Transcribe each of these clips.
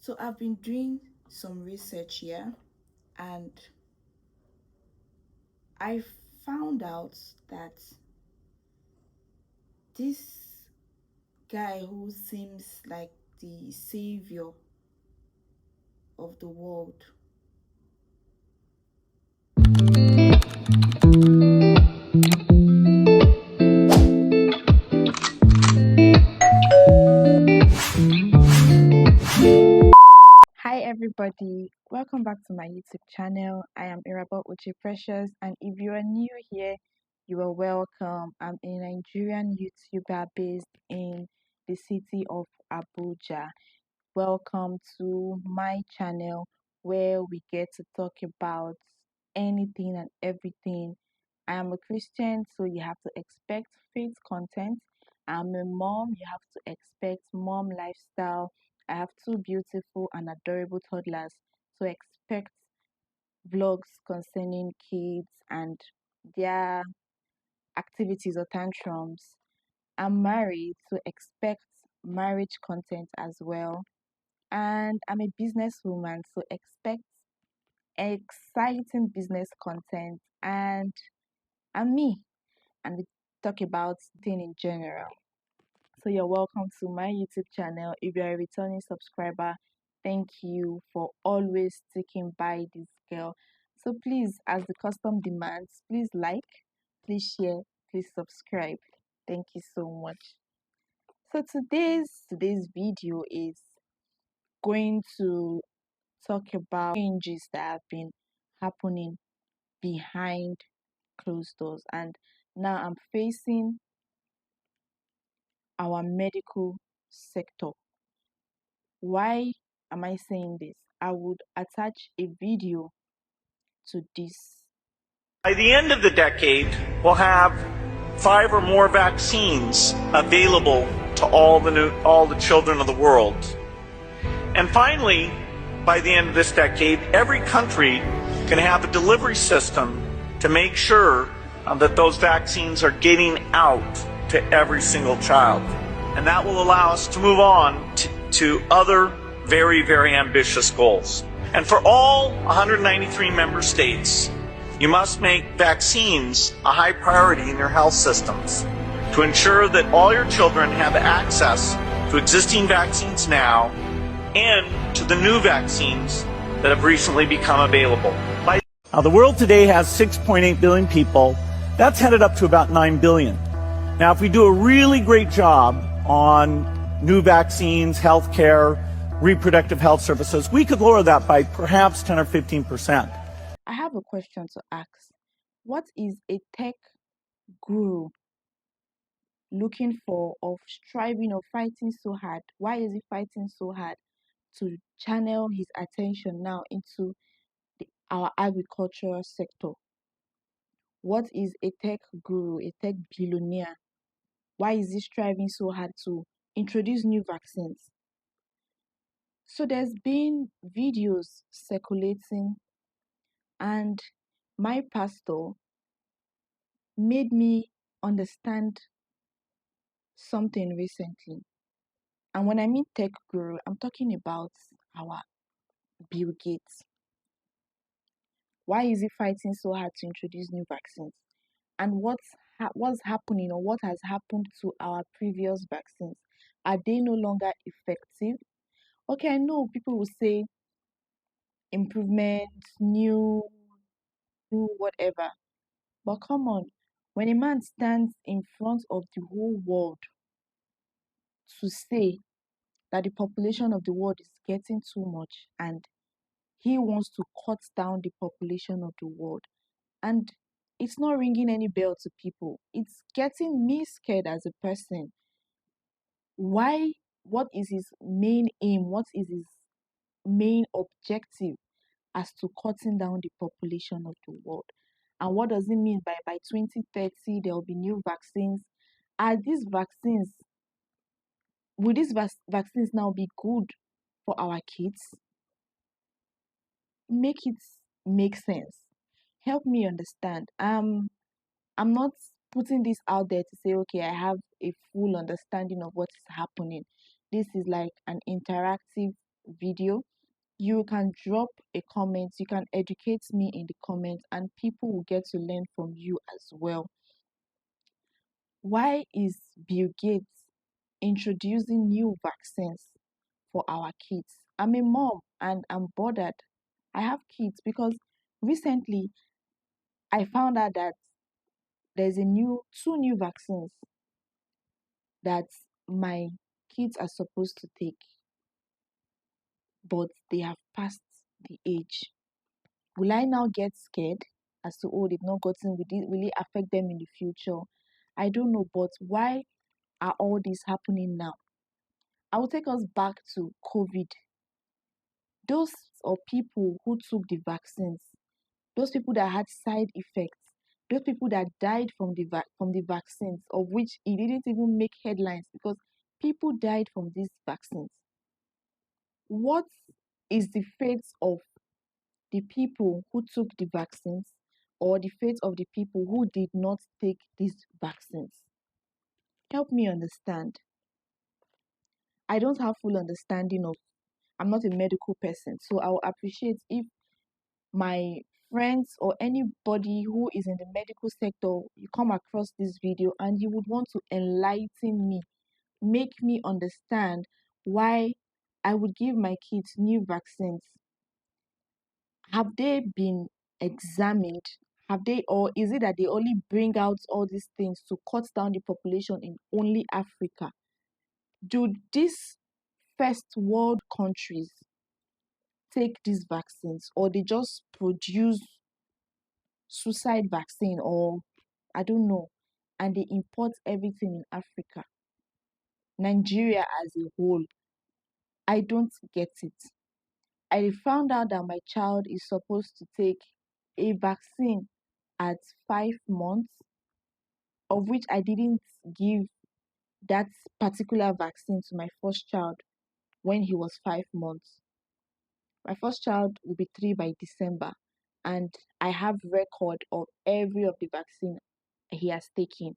So I've been doing some research here and I found out that this guy who seems like the savior of the world. Hi everybody, welcome back to my YouTube channel. I am Irabel Uche Precious, and if you are new here, you are welcome. I'm a Nigerian YouTuber based in the city of Abuja. Welcome to my channel where we get to talk about anything and everything. I am a Christian, so you have to expect faith content. I'm a mom, you have to expect mom lifestyle. I have two beautiful and adorable toddlers, so expect vlogs concerning kids and their activities or tantrums. I'm married, so expect marriage content as well. And I'm a businesswoman, so expect exciting business content. And I'm me, and we talk about things in general. So you're welcome to my YouTube channel. If you're a returning subscriber, thank you for always sticking by this girl. So please, as the custom demands, please like, please share, please subscribe. Thank you so much. So today's video is going to talk about changes that have been happening behind closed doors, and now I'm facing our medical sector. Why am I saying this? I would attach a video to this. By the end of the decade, we'll have 5 or more vaccines available to all the children of the world. And finally, by the end of this decade, every country can have a delivery system to make sure that those vaccines are getting out to every single child. And that will allow us to move on to other very, very ambitious goals. And for all 193 member states, you must make vaccines a high priority in your health systems to ensure that all your children have access to existing vaccines now and to the new vaccines that have recently become available. Now, the world today has 6.8 billion people. That's headed up to about 9 billion. Now, if we do a really great job on new vaccines, healthcare, reproductive health services, we could lower that by perhaps 10 or 15%. I have a question to ask. What is a tech guru looking for, or striving or fighting so hard? Why is he fighting so hard to channel his attention now into our agricultural sector? What is a tech guru, a tech billionaire? Why is he striving so hard to introduce new vaccines? So there's been videos circulating, and my pastor made me understand something recently. And when I mean tech guru, I'm talking about our Bill Gates. Why is he fighting so hard to introduce new vaccines? And what's happening, or what has happened to our previous vaccines? Are they no longer effective? Okay, I know people will say improvement, new whatever. But come on, when a man stands in front of the whole world to say that the population of the world is getting too much and he wants to cut down the population of the world, and it's not ringing any bell to people, it's getting me scared as a person. Why? What is his main aim? What is his main objective as to cutting down the population of the world? And what does it mean by 2030 there will be new vaccines? Are these vaccines, will these vaccines now be good for our kids? Make it make sense. Help me understand. I'm not putting this out there to say, okay, I have a full understanding of what is happening. This is like an interactive video, you can drop a comment, you can educate me in the comments, and people will get to learn from you as well. Why is Bill Gates introducing new vaccines for our kids? I'm a mom and I'm bothered. I have kids because recently I found out that there's two new vaccines that my kids are supposed to take, but they have passed the age. Will I now get scared as to, oh, they've not gotten, will it affect them in the future? I don't know, but why are all this happening now? I will take us back to COVID. Those are people who took the vaccines, those people that had side effects, those people that died from the vaccines, of which it didn't even make headlines because people died from these vaccines. What is the fate of the people who took the vaccines or the fate of the people who did not take these vaccines? Help me understand. I don't have full understanding of, I'm not a medical person, so I will appreciate if my friends or anybody who is in the medical sector, you come across this video and you would want to enlighten me, make me understand why I would give my kids new vaccines. Have they been examined? Have they, or is it that they only bring out all these things to cut down the population in only Africa? Do these first world countries take these vaccines, or they just produce suicide vaccine, or I don't know, and they import everything in Africa? Nigeria as a whole, I don't get it. I found out that my child is supposed to take a vaccine at 5 months, of which I didn't give that particular vaccine to my first child when he was 5 months. My first child will be 3 by December, and I have record of every of the vaccine he has taken.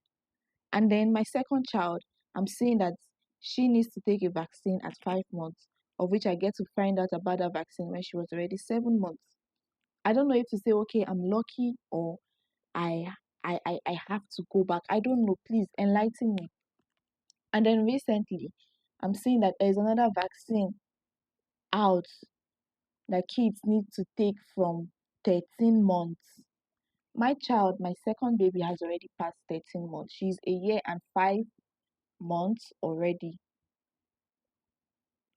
And then my second child, I'm saying that she needs to take a vaccine at 5 months, of which I get to find out about that vaccine when she was already 7 months. I don't know if to say, okay, I'm lucky, or I I have to go back. I don't know. Please enlighten me. And then recently, I'm seeing that there's another vaccine out that kids need to take from 13 months. My child, my second baby, has already passed 13 months. She's a year and 5 months already.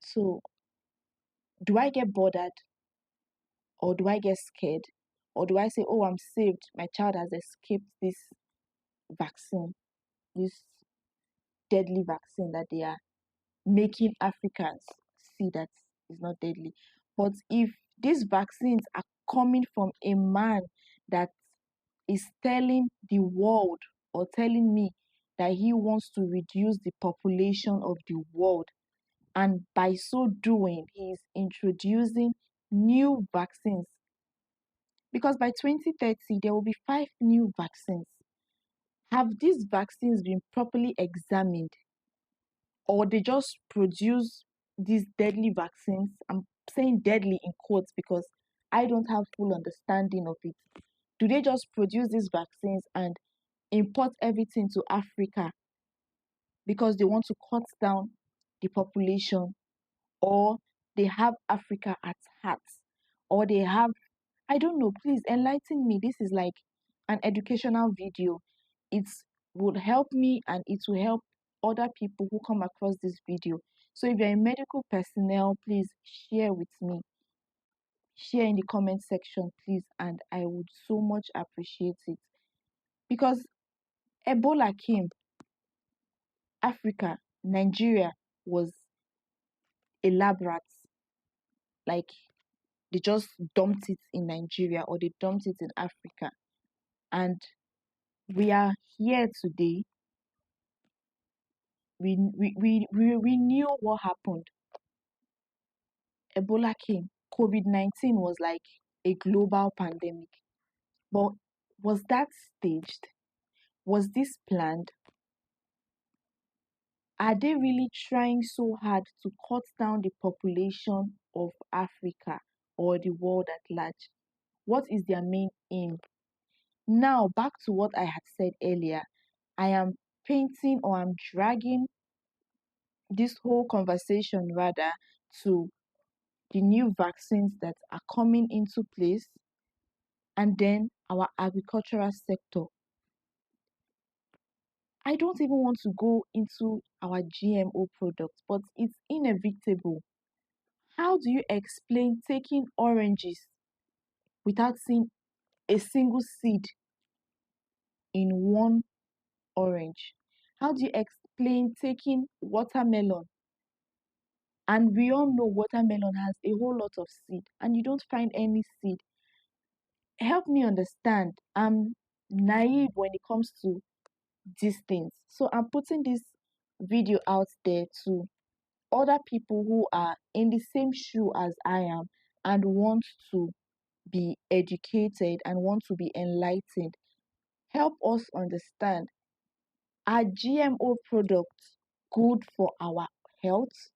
So, do I get bothered, or do I get scared? Or do I say, oh, I'm saved? My child has escaped this vaccine, this deadly vaccine that they are making Africans see that is not deadly. But if these vaccines are coming from a man that is telling the world, or telling me that he wants to reduce the population of the world, and by so doing, he is introducing new vaccines, because by 2030 there will be 5 new vaccines. Have these vaccines been properly examined, or they just produce these deadly vaccines? I'm saying deadly in quotes because I don't have full understanding of it. Do they just produce these vaccines and import everything to Africa because they want to cut down the population, or they have Africa at heart, or they have, I don't know, please enlighten me. This is like an educational video. It would help me and it will help other people who come across this video. So if you're a medical personnel, please share with me. Share in the comment section, please, and I would so much appreciate it. Because Ebola came, Africa, Nigeria was a lab rat. Like, they just dumped it in Nigeria, or they dumped it in Africa. And we are here today. We knew what happened. Ebola came. COVID-19 was like a global pandemic. But was that staged? Was this planned? Are they really trying so hard to cut down the population of Africa or the world at large? What is their main aim? Now, back to what I had said earlier. I am painting or I'm dragging this whole conversation rather to the new vaccines that are coming into place and then our agricultural sector. I don't even want to go into our GMO products, but it's inevitable. How do you explain taking oranges without seeing a single seed in one orange? How do you explain taking watermelon? And we all know watermelon has a whole lot of seed, and you don't find any seed. Help me understand. I'm naive when it comes to these things. So I'm putting this video out there to other people who are in the same shoe as I am and want to be educated and want to be enlightened. Help us understand, are GMO products good for our health?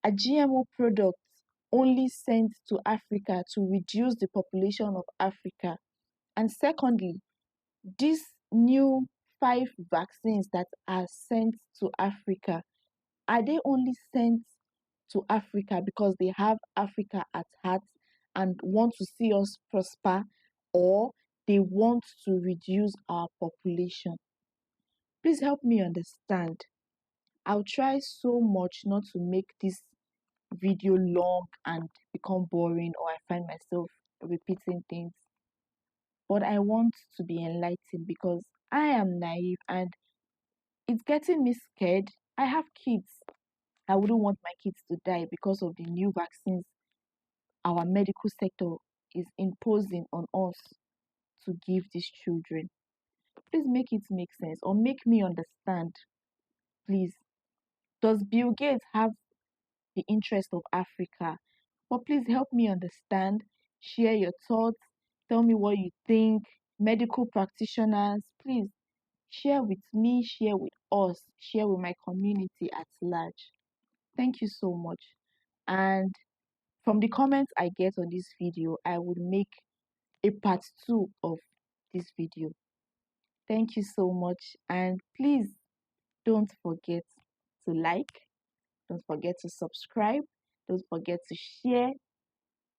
Are GMO products only sent to Africa to reduce the population of Africa? And secondly, these new 5 vaccines that are sent to Africa, are they only sent to Africa because they have Africa at heart and want to see us prosper, or they want to reduce our population? Please help me understand. I'll try so much not to make this video long and become boring, or I find myself repeating things, but I want to be enlightened because I am naive and it's getting me scared. I have kids. I wouldn't want my kids to die because of the new vaccines our medical sector is imposing on us to give these children. Please make it make sense or make me understand. Please. Does Bill Gates have the interest of Africa? But please help me understand. Share your thoughts. Tell me what you think. Medical practitioners, please share with me, share with us, share with my community at large. Thank you so much. And from the comments I get on this video, I would make a part 2 of this video. Thank you so much. And please don't forget to like, don't forget to subscribe, don't forget to share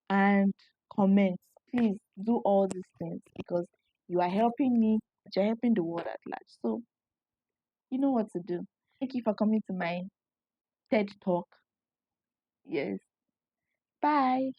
and comment. Please do all these things because you are helping me, you're helping the world at large. So you know what to do. Thank you for coming to my TED Talk. Yes. Bye.